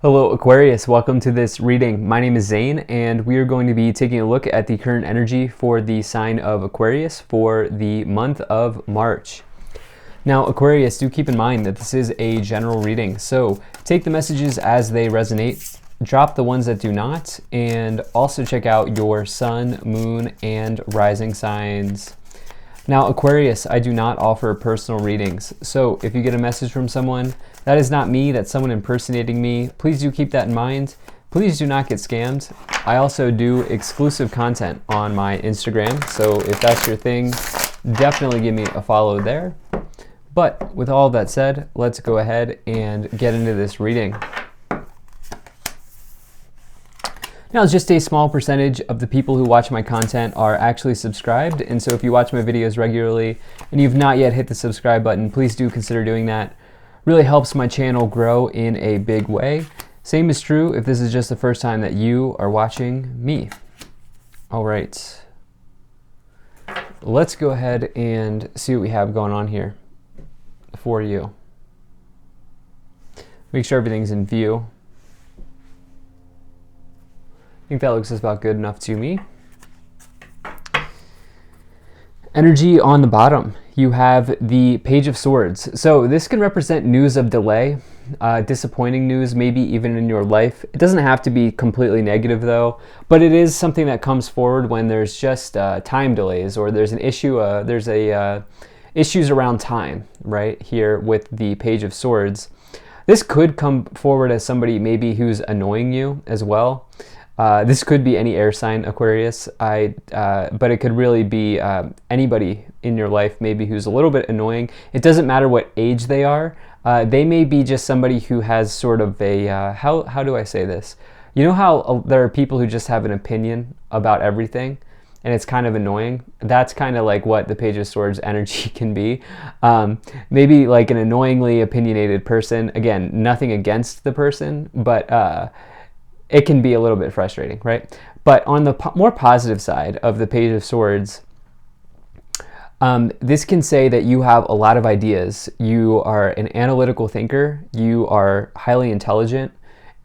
Hello Aquarius, welcome to this reading. My name is Zane and we are going to be taking a look at the current energy for the sign of Aquarius for the month of March. Now Aquarius, do keep in mind that this is a general reading, so take the messages as they resonate, drop the ones that do not, and also check out your sun, moon, and rising signs. Now Aquarius, I do not offer personal readings, so if you get a message from someone, that is not me, that's someone impersonating me. Please do keep that in mind. Please do not get scammed. I also do exclusive content on my Instagram, so if that's your thing, definitely give me a follow there. But with all that said, let's go ahead and get into this reading. Now, just a small percentage of the people who watch my content are actually subscribed, and so if you watch my videos regularly and you've not yet hit the subscribe button, please do consider doing that. Really helps my channel grow in a big way. Same is true if this is just the first time that you are watching me. All right, let's go ahead and see what we have going on here for you. Make sure everything's in view. I think that looks just about good enough to me. Energy on the bottom, you have the Page of Swords. So this can represent news of delay, disappointing news, maybe even in your life. It doesn't have to be completely negative though, but it is something that comes forward when there's just time delays or there's an issue, issues around time, right, here with the Page of Swords. This could come forward as somebody maybe who's annoying you as well. This could be any air sign, Aquarius, but it could really be anybody in your life maybe who's a little bit annoying. It doesn't matter what age they are. They may be just somebody who has sort of a, how do I say this? You know how there are people who just have an opinion about everything and it's kind of annoying? That's kind of like what the Page of Swords energy can be. Maybe like an annoyingly opinionated person. Again, nothing against the person, but it can be a little bit frustrating, right? But on the more positive side of the Page of Swords, this can say that you have a lot of ideas. You are an analytical thinker. You are highly intelligent.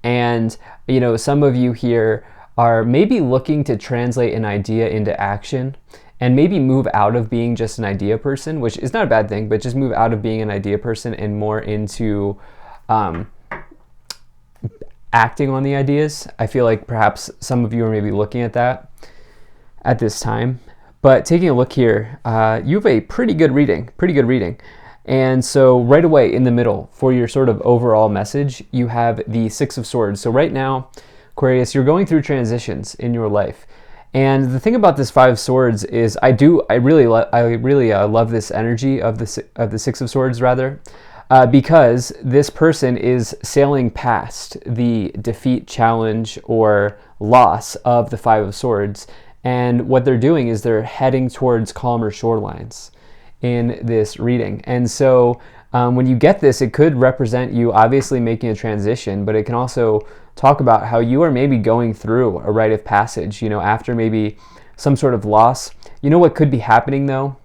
And, you know, some of you here are maybe looking to translate an idea into action and maybe move out of being just an idea person, which is not a bad thing, but just move out of being an idea person and more into acting on the ideas. I feel like perhaps some of you are maybe looking at that at this time. But taking a look here, you have a pretty good reading. And so right away in the middle for your sort of overall message, you have the Six of Swords. So right now, Aquarius, you're going through transitions in your life. And the thing about this Five of Swords is I really love this energy of the Six of Swords rather. Because this person is sailing past the defeat, challenge, or loss of the Five of Swords. And what they're doing is they're heading towards calmer shorelines in this reading. And so when you get this, it could represent you obviously making a transition, but it can also talk about how you are maybe going through a rite of passage, you know, after maybe some sort of loss. You know what could be happening though?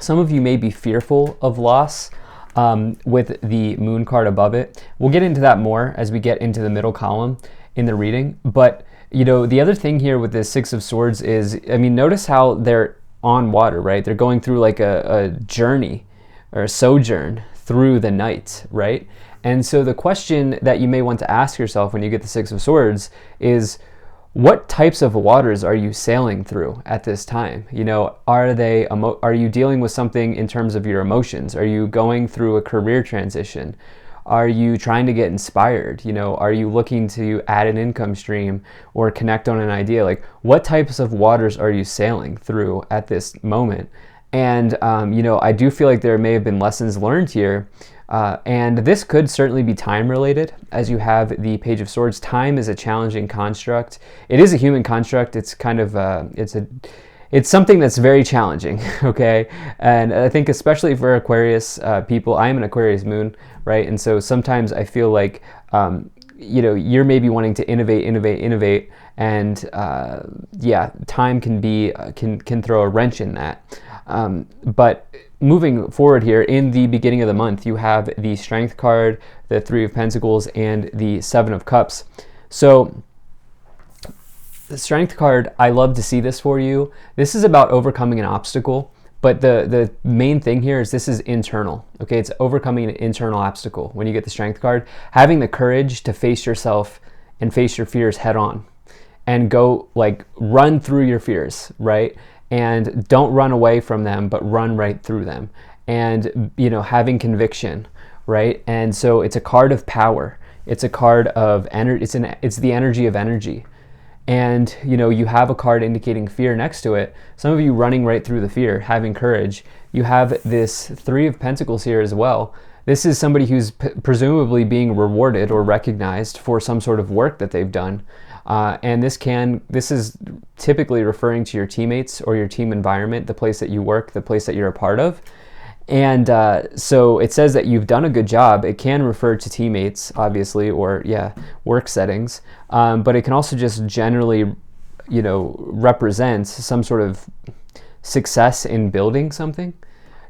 Some of you may be fearful of loss. With the moon card above it. We'll get into that more as we get into the middle column in the reading. But, you know, the other thing here with this Six of Swords is, I mean, notice how they're on water, right? They're going through like a journey or a sojourn through the night, right? And so the question that you may want to ask yourself when you get the Six of Swords is, what types of waters are you sailing through at this time? You know, are you dealing with something in terms of your emotions? Are you going through a career transition? Are you trying to get inspired? You know, are you looking to add an income stream or connect on an idea? Like, what types of waters are you sailing through at this moment? And, you know, I do feel like there may have been lessons learned here. And this could certainly be time related, as you have the Page of Swords. Time is a challenging construct. It is a human construct. It's kind of it's something that's very challenging. Okay, and I think especially for Aquarius people, I am an Aquarius moon, right? And so sometimes I feel like you know, you're maybe wanting to innovate, and yeah, time can be can throw a wrench in that. But moving forward here, in the beginning of the month, you have the Strength card, the Three of Pentacles and the Seven of Cups. So the Strength card, I love to see this for you. This is about overcoming an obstacle, but the main thing here is this is internal, okay? It's overcoming an internal obstacle. When you get the Strength card, having the courage to face yourself and face your fears head on and go, like, run through your fears, right? And don't run away from them, but run right through them. And, you know, having conviction, right? And so it's a card of power. It's a card of energy. It's the energy of energy. And, you know, you have a card indicating fear next to it. Some of you running right through the fear, having courage. You have this Three of Pentacles here as well. This is somebody who's presumably being rewarded or recognized for some sort of work that they've done. And this is typically referring to your teammates or your team environment, the place that you work, the place that you're a part of. And so it says that you've done a good job. It can refer to teammates, obviously, or work settings. But it can also just generally, you know, represent some sort of success in building something.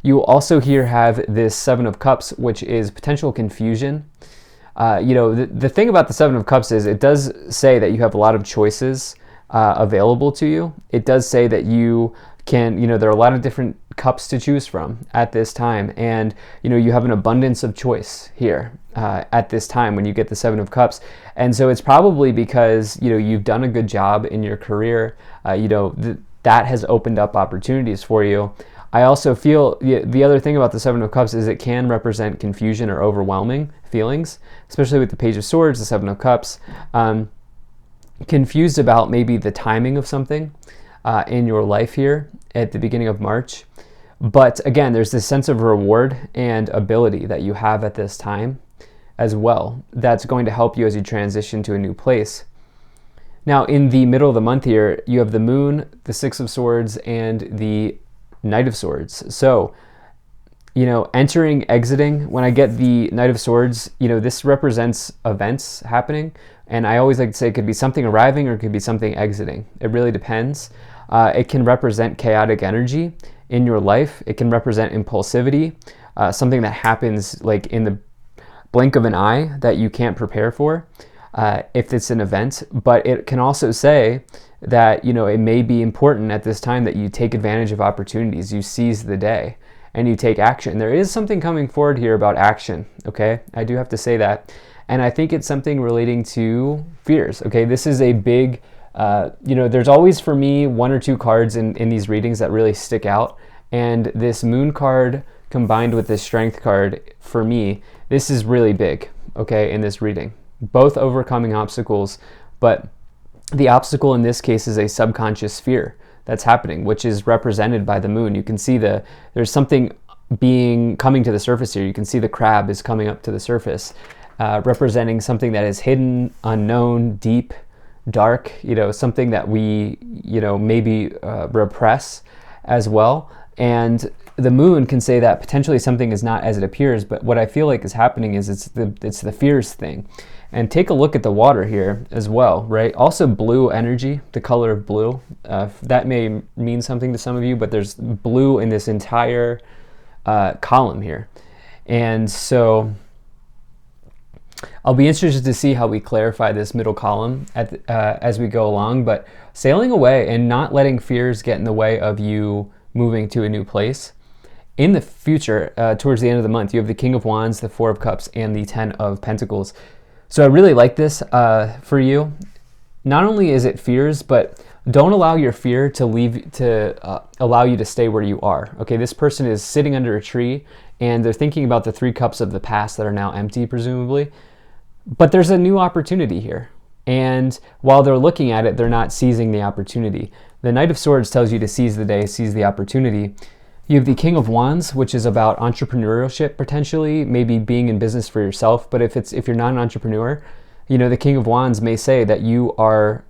You also here have this Seven of Cups, which is potential confusion. You know, the thing about the Seven of Cups is it does say that you have a lot of choices available to you. It does say that you can, you know, there are a lot of different cups to choose from at this time. And, you know, you have an abundance of choice here at this time when you get the Seven of Cups. And so it's probably because, you know, you've done a good job in your career. You know, that has opened up opportunities for you. I also feel the other thing about the Seven of Cups is it can represent confusion or overwhelming feelings, especially with the Page of Swords, the Seven of Cups. Confused about maybe the timing of something in your life here at the beginning of March. But again, there's this sense of reward and ability that you have at this time as well that's going to help you as you transition to a new place. Now, in the middle of the month here, you have the Moon, the Six of Swords, and the Knight of Swords. So, you know, entering, exiting, when I get the Knight of Swords, you know, this represents events happening. And I always like to say it could be something arriving or it could be something exiting. It really depends. It can represent chaotic energy in your life. It can represent impulsivity, something that happens like in the blink of an eye that you can't prepare for if it's an event. But it can also say that, you know, it may be important at this time that you take advantage of opportunities, you seize the day, and you take action. There is something coming forward here about action, okay? I do have to say that. And I think it's something relating to fears, okay? This is a big, you know, there's always for me one or two cards in these readings that really stick out. And this Moon card combined with this Strength card, for me, this is really big, okay, in this reading. Both overcoming obstacles, but the obstacle in this case is a subconscious fear that's happening, which is represented by the Moon. You can see there's something coming to the surface here. You can see the crab is coming up to the surface, representing something that is hidden, unknown, deep, dark, you know, something that we, you know, maybe repress as well. And the Moon can say that potentially something is not as it appears, but what I feel like is happening is it's the fears thing. And take a look at the water here as well, right? Also blue energy, the color of blue. That may mean something to some of you, but there's blue in this entire column here. And so I'll be interested to see how we clarify this middle column as we go along, but sailing away and not letting fears get in the way of you moving to a new place. In the future, towards the end of the month, you have the King of Wands, the Four of Cups, and the Ten of Pentacles. So I really like this for you. Not only is it fears, but don't allow your fear to allow you to stay where you are. Okay, this person is sitting under a tree and they're thinking about the three cups of the past that are now empty, presumably. But there's a new opportunity here. And while they're looking at it, they're not seizing the opportunity. The Knight of Swords tells you to seize the day, seize the opportunity. You have the King of Wands, which is about entrepreneurship potentially, maybe being in business for yourself. But if you're not an entrepreneur, you know, the King of Wands may say that you are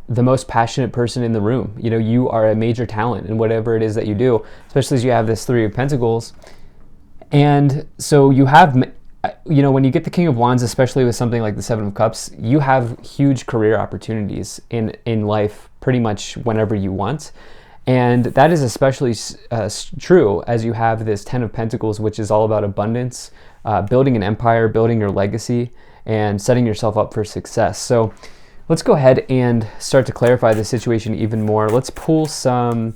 the most passionate person in the room. You know, you are a major talent in whatever it is that you do, especially as you have this Three of Pentacles. And so you have, you know, when you get the King of Wands, especially with something like the Seven of Cups, you have huge career opportunities in life pretty much whenever you want. And that is especially true as you have this Ten of Pentacles, which is all about abundance, building an empire, building your legacy, and setting yourself up for success. So let's go ahead and start to clarify the situation even more. Let's pull some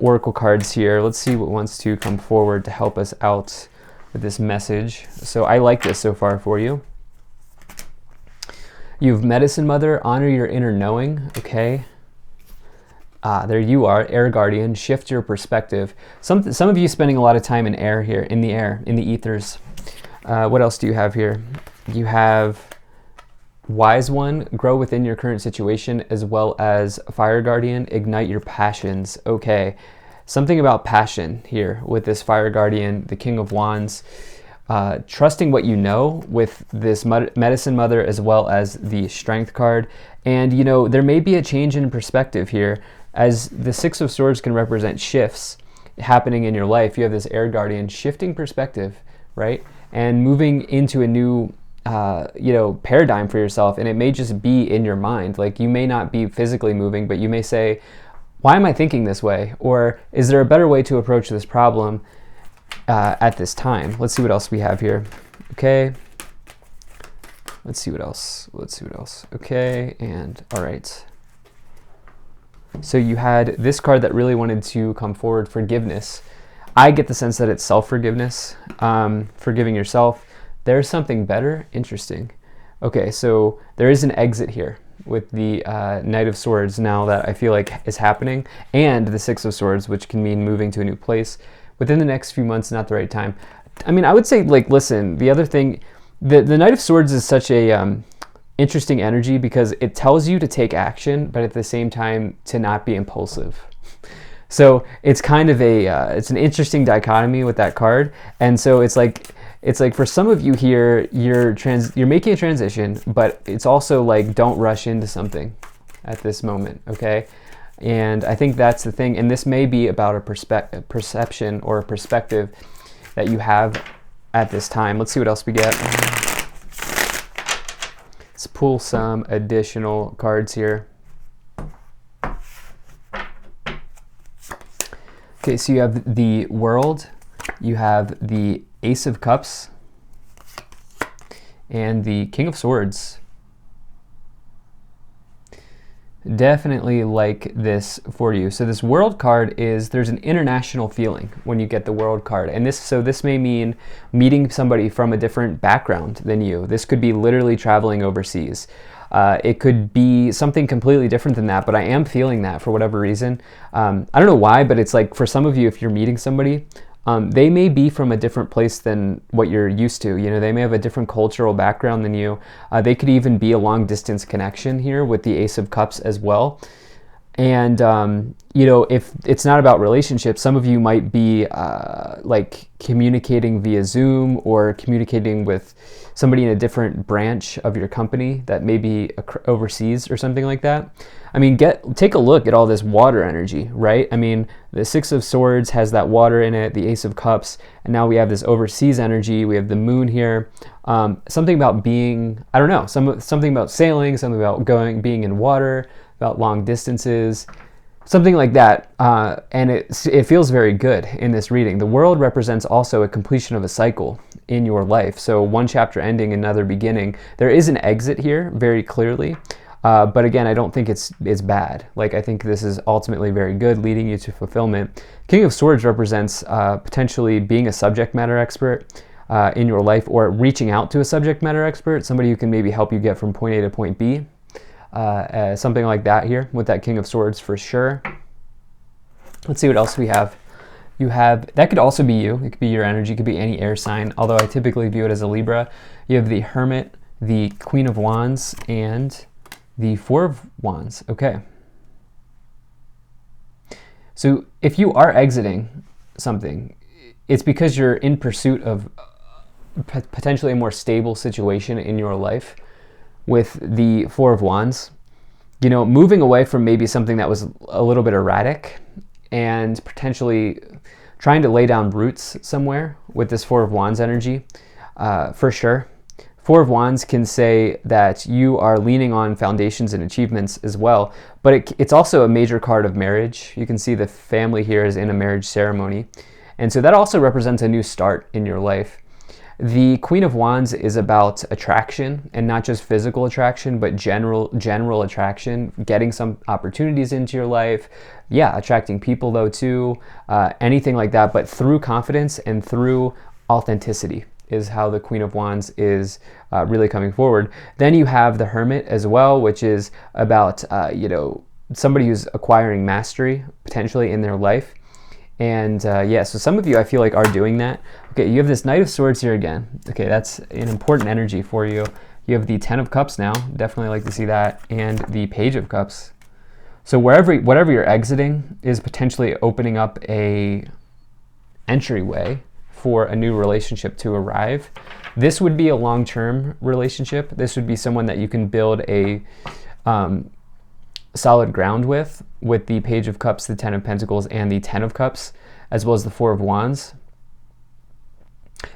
oracle cards here. Let's see what wants to come forward to help us out with this message. So I like this so far for you. You've Medicine Mother, honor your inner knowing, okay? There you are, Air Guardian, shift your perspective. Some of you spending a lot of time in air here, in the ethers. What else do you have here? You have Wise One, grow within your current situation, as well as Fire Guardian, ignite your passions. Okay, something about passion here with this Fire Guardian, the King of Wands. Trusting what you know with this Medicine Mother, as well as the Strength card. And you know, there may be a change in perspective here, as the Six of Swords can represent shifts happening in your life. You have this Air Guardian shifting perspective, right? And moving into a new paradigm for yourself. And it may just be in your mind. Like, you may not be physically moving, but you may say, why am I thinking this way? Or is there a better way to approach this problem at this time? Let's see what else we have here. Okay. Let's see what else. Okay. And all right. So you had this card that really wanted to come forward, forgiveness. I get the sense that it's self-forgiveness, forgiving yourself. There's something better. Interesting. Okay, so there is an exit here with the Knight of Swords now that I feel like is happening, and the Six of Swords, which can mean moving to a new place within the next few months, not the right time. I mean, I would say, like, listen, the other thing, the Knight of Swords is such a interesting energy because it tells you to take action, but at the same time to not be impulsive. So it's kind of it's an interesting dichotomy with that card. And so it's like for some of you here, you're making a transition, but it's also like, don't rush into something at this moment, okay? And I think that's the thing. And this may be about a perception or a perspective that you have at this time. Let's see what else we get. Let's pull some additional cards here. Okay, so you have the World, you have the Ace of Cups, and the King of Swords. Definitely like this for you. So this World card there's an international feeling when you get the World card. And this may mean meeting somebody from a different background than you. This could be literally traveling overseas. It could be something completely different than that, but I am feeling that for whatever reason. I don't know why, but it's like for some of you, if you're meeting somebody, they may be from a different place than what you're used to. You know, they may have a different cultural background than you. They could even be a long distance connection here with the Ace of Cups as well. And, if it's not about relationships, some of you might be like communicating via Zoom or communicating with somebody in a different branch of your company that may be overseas or something like that. I mean, take a look at all this water energy, right? I mean, the Six of Swords has that water in it, the Ace of Cups, and now we have this overseas energy. We have the moon here. Something about being, I don't know, something about sailing, something about being in water, about long distances, something like that. And it feels very good in this reading. The World represents also a completion of a cycle in your life. So one chapter ending, another beginning. There is an exit here very clearly. But again, I don't think it's bad. Like, I think this is ultimately very good, leading you to fulfillment. King of Swords represents potentially being a subject matter expert in your life, or reaching out to a subject matter expert, somebody who can maybe help you get from point A to point B. Something like that here with that King of Swords for sure. Let's see what else we have. You have, that could also be you. It could be your energy. It could be any air sign, although I typically view it as a Libra. You have the Hermit, the Queen of Wands, and the Four of Wands. Okay. So if you are exiting something, it's because you're in pursuit of potentially a more stable situation in your life. With the Four of Wands, you know, moving away from maybe something that was a little bit erratic and potentially trying to lay down roots somewhere with this Four of Wands energy, for sure. Four of Wands can say that you are leaning on foundations and achievements as well, but it's also a major card of marriage. You can see the family here is in a marriage ceremony. And so that also represents a new start in your life. The Queen of Wands is about attraction, and not just physical attraction, but general attraction, getting some opportunities into your life. Yeah, attracting people though too, anything like that, but through confidence and through authenticity is how the Queen of Wands is really coming forward. Then you have the Hermit as well, which is about, somebody who's acquiring mastery potentially in their life. And yeah, so some of you I feel like are doing that. Okay, you have this Knight of Swords here again. Okay, that's an important energy for you. You have the Ten of Cups now. Definitely like to see that. And the Page of Cups. So whatever you're exiting is potentially opening up a entryway for a new relationship to arrive. This would be a long-term relationship. This would be someone that you can build a solid ground with the Page of Cups, the Ten of Pentacles, and the Ten of Cups, as well as the Four of Wands.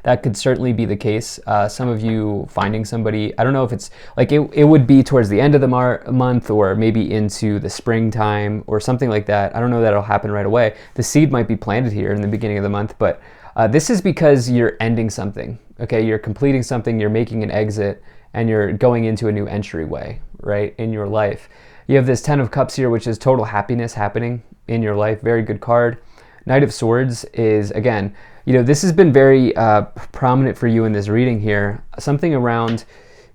That could certainly be the case. Some of you finding somebody, I don't know if it's like it would be towards the end of the month or maybe into the springtime or something like that. I don't know that it'll happen right away. The seed might be planted here in the beginning of the month, but this is because you're ending something. Okay, you're completing something, you're making an exit, and you're going into a new entryway, right, in your life. You have this Ten of Cups here, which is total happiness happening in your life. Very good card. Knight of Swords is, again, this has been very prominent for you in this reading here. Something around,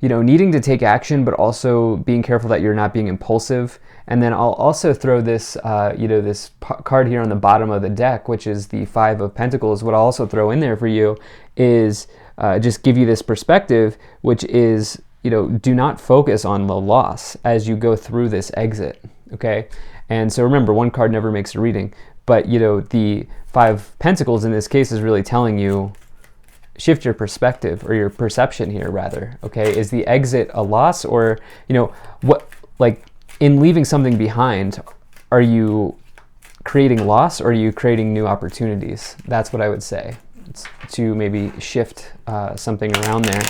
needing to take action, but also being careful that you're not being impulsive. And then I'll also throw this, this card here on the bottom of the deck, which is the Five of Pentacles. What I'll also throw in there for you is just give you this perspective, which is, do not focus on the loss as you go through this exit, okay? And so remember, one card never makes a reading, but, the Five of Pentacles in this case is really telling you, shift your perspective, or your perception here, rather, okay? Is the exit a loss, or, in leaving something behind, are you creating loss, or are you creating new opportunities? That's what I would say, to maybe shift something around there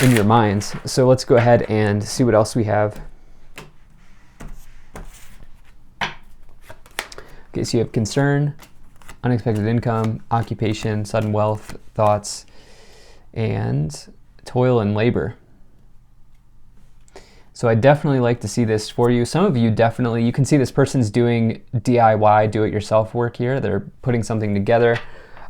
in your minds. So let's go ahead and see what else we have. Okay, so you have concern, unexpected income, occupation, sudden wealth, thoughts, and toil and labor. So I definitely like to see this for you. Some of you definitely, you can see this person's doing DIY, do-it-yourself work here. They're putting something together.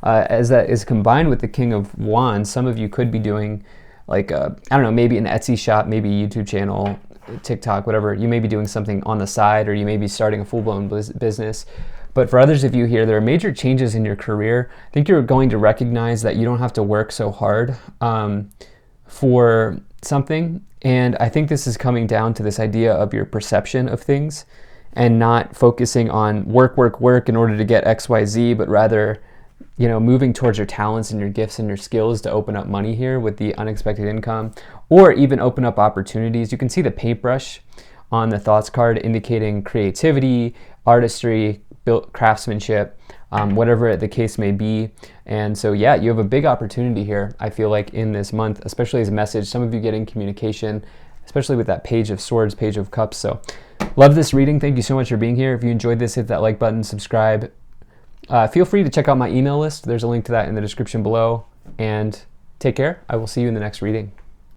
As that is combined with the King of Wands, some of you could be doing like, I don't know, maybe an Etsy shop, maybe a YouTube channel, TikTok, whatever. You may be doing something on the side, or you may be starting a full-blown business. But for others of you here, there are major changes in your career. I think you're going to recognize that you don't have to work so hard for something. And I think this is coming down to this idea of your perception of things, and not focusing on work in order to get X, Y, Z, but rather, moving towards your talents and your gifts and your skills to open up money here with the unexpected income, or even open up opportunities. You can see the paintbrush on the thoughts card indicating creativity, artistry, craftsmanship, whatever the case may be. And so, yeah, you have a big opportunity here, I feel like, in this month, especially as a message. Some of you getting communication, especially with that Page of Swords, Page of Cups. So love this reading. Thank you so much for being here. If you enjoyed this, hit that like button, subscribe. Feel free to check out my email list. There's a link to that in the description below. And take care. I will see you in the next reading.